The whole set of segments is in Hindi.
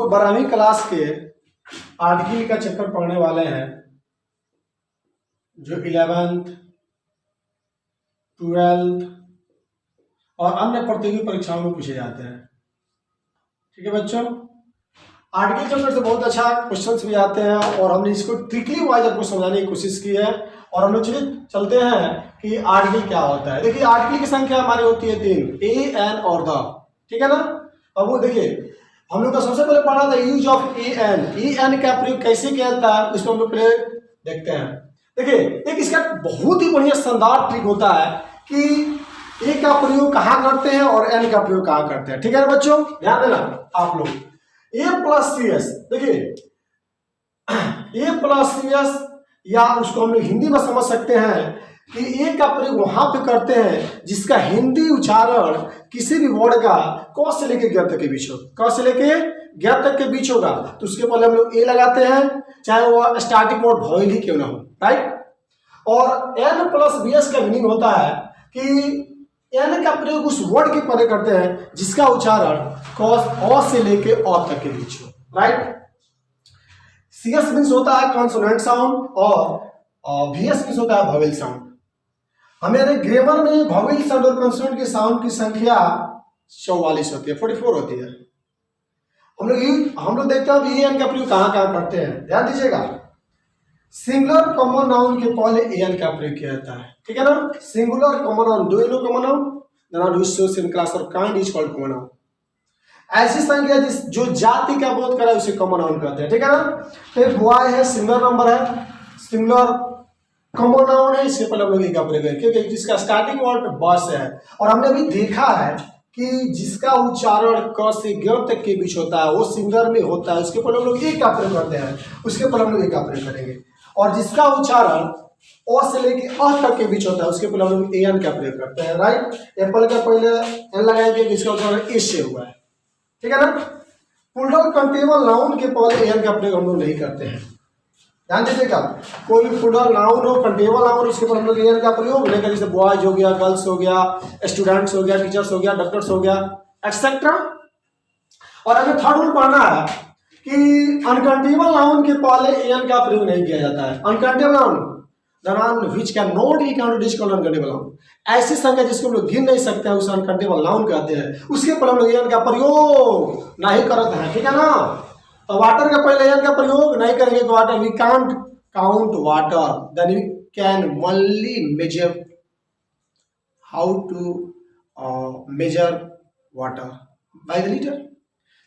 तो 12वीं क्लास के आर्टिकल का चैप्टर पढ़ने वाले हैं जो 11th, 12th और अन्य प्रतियोगी परीक्षाओं में पूछे जाते हैं। ठीक है बच्चों, आर्टिकल चैप्टर से बहुत अच्छा क्वेश्चंस भी आते हैं और हमने इसको ट्रिकली वाइज आपको समझाने की कोशिश की है। और हम लोग चलते हैं कि आर्टिकल क्या होता है। देखिए आर्टिकल की संख्या हमारी होती है 3, ए, एन और द। ठीक है ना। अब वो देखिए हम लोग का सबसे पहले पढ़ा था use of A N. A N का प्रयोग कैसे किया जाता है उसको हम लोग पहले देखते हैं। देखिए एक इसका बहुत ही बढ़िया शानदार ट्रिक होता है कि ए का प्रयोग कहाँ करते हैं और एन का प्रयोग कहाँ करते हैं। ठीक है ना बच्चों, ध्यान देना आप लोग। ए प्लस सी एस, देखिए ए प्लस सी एस या उसको हम लोग हिंदी में समझ सकते हैं कि ए का प्रयोग वहां पे करते हैं जिसका हिंदी उच्चारण किसी भी वर्ड का क से लेके ज्ञ तक के बीच हो, क से लेके ज्ञ तक के बीच होगा तो उसके पहले हम लोग ए लगाते हैं, चाहे वो स्टार्टिंग वर्ड वॉइल ही क्यों ना हो। राइट। और एन प्लस बी एस का मीनिंग होता है कि एन का प्रयोग उस वर्ड के पहले करते हैं जिसका उच्चारण क से लेके अ तक के बीच हो। राइट। सी एस मीन्स होता है कॉन्सोनेंट साउंड और वी एस मीन्स होता है वॉवेल साउंड। हमारे ग्रामर में वॉवेल साउंड और कॉन्सोनेंट की साउंड की संख्या 44 होती है, 44 होती है। हम लोग देखते हैं ए एन का प्रयोग कहाँ कहाँ करते हैं, ध्यान दीजिएगा। सिंगुलर कॉमन नाउन के पहले ए एन का प्रयोग किया जाता है। ठीक है ना। Singular common noun, do you know common noun? The noun which shows in class और kind is called common noun. ऐसी संख्या जो जाति का बोध करा उसे कॉमन नाउन कहते हैं। ठीक है ना। फिर बॉय है, सिंगुलर नंबर है, सिंगुलर कॉमन नाउन है, इससे पहले हम लोग का प्रयोग है क्योंकि जिसका स्टार्टिंग वर्ड बस है। और हमने अभी देखा है कि जिसका उच्चारण क से ज्ञ तक के बीच होता है वो सिंगुलर में होता है, उसके पहले हम लोग ए का प्रयोग करते हैं, उसके पहले हम लोग ए का प्रयोग करेंगे। और जिसका उच्चारण ओ से लेके अ तक के बीच होता है उसके पहले हम लोग ए एन का प्रयोग करते हैं। राइट। एप्पल का पहले एन लगाएंगे जिसका उच्चारण ए से हुआ है। ठीक है ना। प्लूरल कंटीन्यूअल नाउन के पहले एन का प्रयोग हम लोग नहीं करते हैं, ध्यान दीजिएगा। कोई भी प्लूरल नाउन हो, कंटीन्यूअल नाउन, उसके ऊपर हम लोग एन का प्रयोग नहीं करें। जैसे बॉयज हो गया, गर्ल्स हो गया, स्टूडेंट्स हो गया, टीचर्स हो गया, डॉक्टर्स हो गया, एक्सेट्रा। और हमें थर्ड रूल पढ़ना है कि अनकंटीन्यूअल नाउन के पहले एन का प्रयोग नहीं किया जाता है। Uncountable noun the noun which can not be counted is called uncountable noun. ऐसी संख्या जिसको हम लोग गिन नहीं सकते हैं उसे अनकंटीन्यूअल नाउन कहते हैं, उसके पहले हम लोग एन का प्रयोग नहीं करते हैं। ठीक है ना। तो वाटर का पहले एन का प्रयोग नहीं करेंगे तो water we can't count water, then we can only measure how to measure water by the litre.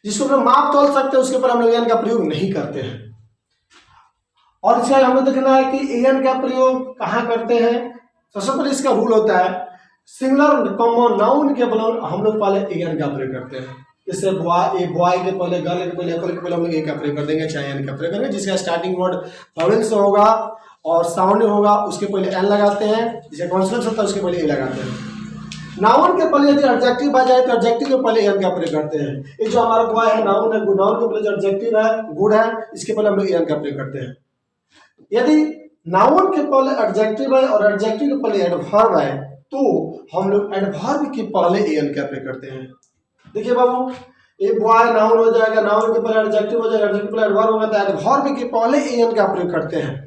जिसको हम लोग माप तोल सकते हैं उसके पर हम लोग एन का प्रयोग नहीं करते हैं। और इसका हमें देखना है कि एन का प्रयोग कहाँ करते हैं। सबसे पहले इसका रूल होता है सिंगुलर कॉमन नाउन के पहले हम लोग पहले एन का प्रयोग करते हैं। जैसे बॉय के पहले, गर्ल के पहले, एप्पल के पहले हम लोग ए का प्रयोग कर देंगे, चाहे एन का प्रयोग करेंगे। जिसका स्टार्टिंग वर्ड वॉवेल से होगा और साउंड होगा उसके पहले एन लगाते हैं, जिसका कॉन्सोनेंट होता है उसके पहले ए लगाते हैं। नाउन के पहले यदि एडजेक्टिव आ जाए तो एडजेक्टिव के पहले एन का प्रयोग करते हैं। ये जो हमारा बॉय है नाउन है, नाउन के पहले जो एडजेक्टिव है गुड है, इसके पहले हम लोग एन का प्रयोग करते हैं। यदि नाउन के पहले एडजेक्टिव है और एडजेक्टिव के पहले एडवर्ब है तो हम लोग एडवर्ब के पहले एन का प्रयोग करते हैं। देखिए बाबू, ये बॉय नाउन हो जाएगा, नाउन के पहले एडजेक्टिव हो जाएगा, एडजेक्टिव के पहले एडवर्ब होगा तो एडवर्ब के पहले एन का प्रयोग करते हैं।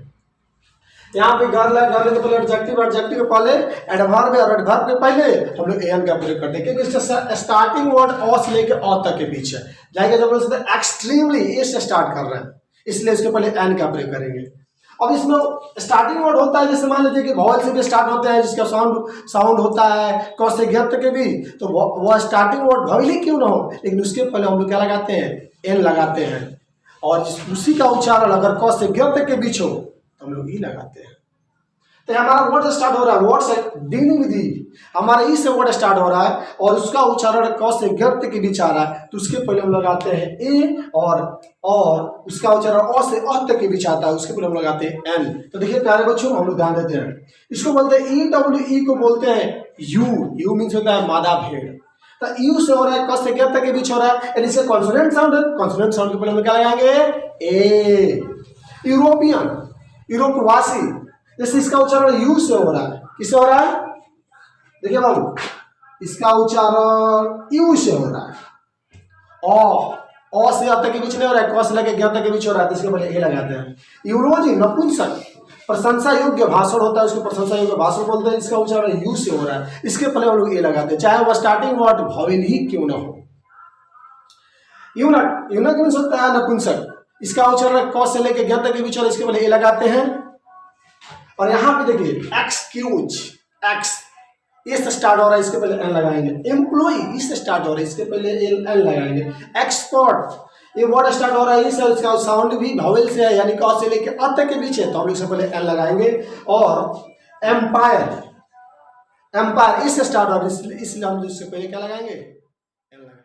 यहाँ पे गर्ल है, गर्ल के पहले एडजेक्टिव, एडजेक्टिव के पहले एडवर्ब है और एडवर्ब के पहले हम लोग एन का प्रयोग करते हैं क्योंकि इसका स्टार्टिंग वर्ड अ से लेके अ तक के बीच है। जाएगा जब हम एक्सट्रीमली ए से स्टार्ट कर रहे हैं इसलिए उसके पहले एन का प्रयोग करेंगे। अब इसमें स्टार्टिंग वर्ड होता है जैसे मान लीजिए कि वॉवल से भी स्टार्ट होते हैं जिसका साउंड होता है क से ज्ञ तक के भी, तो वो स्टार्टिंग वर्ड वॉवल ही क्यों ना हो लेकिन उसके पहले हम लोग क्या लगाते हैं, एन लगाते हैं। और उसी का उच्चारण अगर क से ज्ञ तक के बीच हो तो हम लोग ई लगाते हैं। तो हमारा वर्ड स्टार्ट हो रहा है, वर्ड से डीलिंग विधि हमारा ई से वर्ड स्टार्ट हो रहा है और उसका उच्चारण क से ज्ञ तक के बीच आ रहा है तो उसके पहले हम लगाते हैं ए और उसका उच्चारण अ से अ तक के बीच आता है उसके पहले हम लगाते हैं एन। तो देखिए प्यारे बच्चों हम लोग ध्यान देते हैं, इसको बोलते हैं ई डब्ल्यू ई को बोलते हैं यू। यू मीन्स होता है मादा भेड़। तो यू से हो रहा है क से ज्ञ तक के बीच हो रहा है यानी इससे कॉन्सोनेंट साउंड है, कॉन्सोनेंट साउंड के पहले हम क्या लगाएंगे ए। यूरोपियन, यूरोपवासी, जैसे इसका उच्चारण यू से हो रहा है, किससे हो रहा है देखिए बाबू, इसका उच्चारण यू से हो रहा है। अ से अ तक के बीच में हो रहा है, क से लेके ग तक के बीच हो रहा है, तो इसके पहले ए लगाते हैं। यूरोजी नपुंसक प्रशंसा योग्य भाषण होता है, उसको प्रशंसा योग्य भाषण बोलते हैं, इसका उच्चारण यू से हो रहा है, इसके पहले हम लोग ए लगाते हैं, चाहे वह स्टार्टिंग वर्ड भवेल ही क्यों ना हो। यूनक, यूनक मीन्स होता है नपुंसक, इसका उच्चारण क से लेके ग तक के बीच हो रहा है, इसके पहले ए लगाते हैं। और यहाँ पे देखिए एक्सक्यूज, एक्स इस स्टार्ट हो रहा है, इसके पहले एन लगाएंगे। एम्प्लॉय इस स्टार्ट हो रहा है, इसके पहले एन लगाएंगे। एक्सपर्ट ये वर्ड स्टार्ट हो रहा है, इसका साउंड भी वावेल से है, यानी क से लेके अ तक के बीच है, तो हम इससे पहले एन लगाएंगे। और एम्पायर, एम्पायर इस स्टार्ट हो रहा है, इसलिए हम इससे पहले क्या लगाएंगे, एन लगाएंगे।